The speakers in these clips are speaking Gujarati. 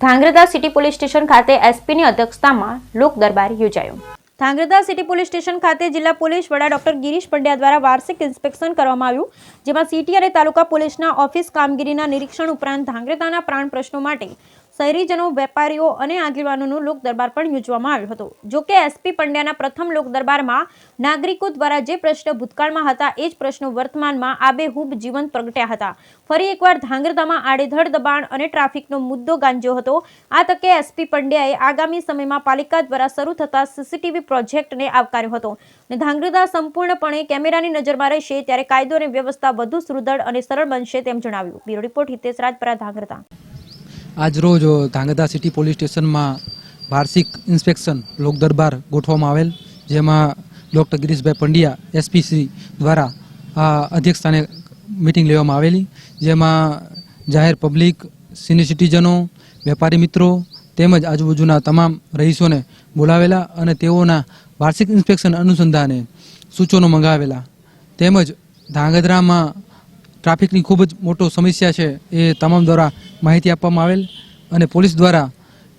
ધાંગધ્રા સિટી પોલીસ સ્ટેશન ખાતે એસપીની અધ્યક્ષતામાં લોક દરબાર યોજાયો। ધાંગધ્રા સિટી પોલીસ સ્ટેશન ખાતે જિલ્લા પોલીસ વડા ડોક્ટર ગિરીશ પંડ્યા દ્વારા વાર્ષિક ઇન્સ્પેક્શન કરવામાં આવ્યું, જેમાં સિટી અને તાલુકા પોલીસના ઓફિસ કામગીરીના નિરીક્ષણ ઉપરાંત ધાંગધ્રાના પ્રાણ પ્રશ્નો માટે શહેરીજનો, વેપારીઓ અને આગેવાનોનો લોક દરબાર પણ યોજવામાં આવ્યો હતો। જો કે એસપી પંડ્યાના પ્રથમ લોક દરબારમાં નાગરિકો દ્વારા જે પ્રશ્ન ભૂતકાળમાં હતા એ જ પ્રશ્નો વર્તમાનમાં આબેહૂબ જીવંત પ્રગટ્યા હતા। ફરી એકવાર ધાંગધ્રામાં આડેધડ દબાણ અને ટ્રાફિકનો મુદ્દો ગાંજ્યો હતો। આ તકે એસપી પંડ્યાએ આગામી સમયમાં પાલિકા દ્વારા શરૂ થતા સીસીટીવી પ્રોજેક્ટને આવકાર્યો હતો અને ધાંગધ્રા સંપૂર્ણપણે કેમેરાની નજરમાં રહેશે ત્યારે કાયદો અને વ્યવસ્થા વધુ સુદૃઢ અને સરળ બનશે તેમ જણાવ્યું। Bureau report Hitesh Rajpara, Dhrangadhra. આજ રોજ ધાંગધ્રા સિટી પોલીસ સ્ટેશનમાં વાર્ષિક ઇન્સ્પેક્શન લોક દરબાર ગોઠવવામાં આવેલ, જેમાં ડૉક્ટર ગિરીશભાઈ પંડ્યા એસપીસી દ્વારા અધ્યક્ષસ્થાને મિટિંગ લેવામાં આવેલી, જેમાં જાહેર પબ્લિક, સિનિયર સિટીઝનો, વેપારી મિત્રો તેમજ આજુબાજુના તમામ રહીશોને બોલાવેલા અને તેઓના વાર્ષિક ઇન્સ્પેક્શન અનુસંધાને સૂચનો મંગાવેલા। તેમજ ધાંગધ્રામાં ટ્રાફિકની ખૂબ જ મોટો સમસ્યા છે એ તમામ દ્વારા માહિતી આપવામાં આવેલ અને પોલીસ દ્વારા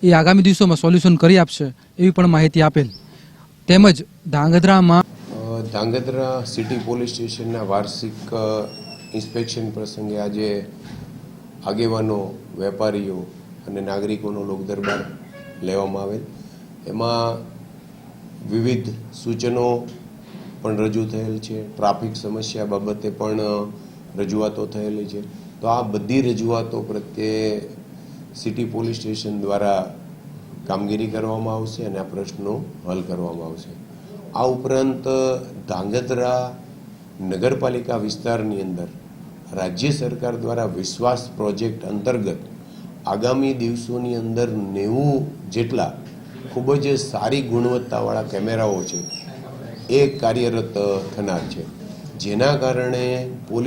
એ આગામી દિવસોમાં સોલ્યુશન કરી આપશે એવી પણ માહિતી આપેલ। તેમજ ધાંગધ્રા સિટી પોલીસ સ્ટેશનના વાર્ષિક ઇન્સ્પેક્શન પ્રસંગે આજે આગેવાનો, વેપારીઓ અને નાગરિકોનો લોક દરબાર લેવામાં આવેલ। એમાં વિવિધ સૂચનો પણ રજૂ થયેલ છે, ટ્રાફિક સમસ્યા બાબતે પણ રજૂઆતો થયેલી છે। તો આ બધી રજૂઆતો પ્રત્યે સિટી પોલીસ સ્ટેશન દ્વારા કામગીરી કરવામાં આવશે અને આ પ્રશ્નો હલ કરવામાં આવશે। આ ઉપરાંત ધાંગધ્રા નગરપાલિકા વિસ્તારની અંદર રાજ્ય સરકાર દ્વારા વિશ્વાસ પ્રોજેક્ટ અંતર્ગત આગામી દિવસોની અંદર 90 જેટલા ખૂબ જ સારી ગુણવત્તાવાળા કેમેરાઓ છે એ કાર્યરત થનાર છે, જેના કારણે પોલીસ